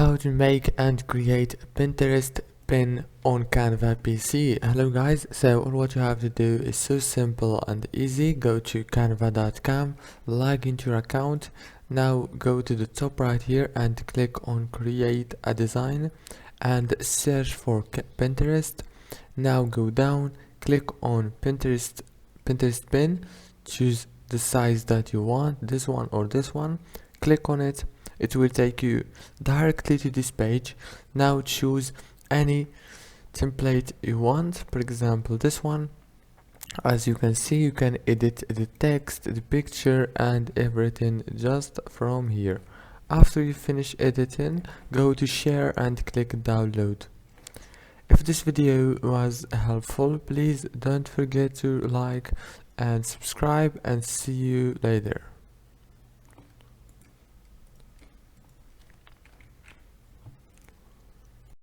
How to make and create a Pinterest pin on Canva PC. Hello guys, so all what you have to do is so simple and easy. Go to canva.com, log into your account. Now go to the top right here and click on create a design and search for Pinterest. Now go down, click on Pinterest pin, choose the size that you want, this one or this one, click on it. It will take you directly to this page. Now choose any template you want, for example this one. As you can see, you can edit the text, the picture and everything just from here. After you finish editing, go to share and click download. If this video was helpful, please don't forget to like and subscribe, and see you later.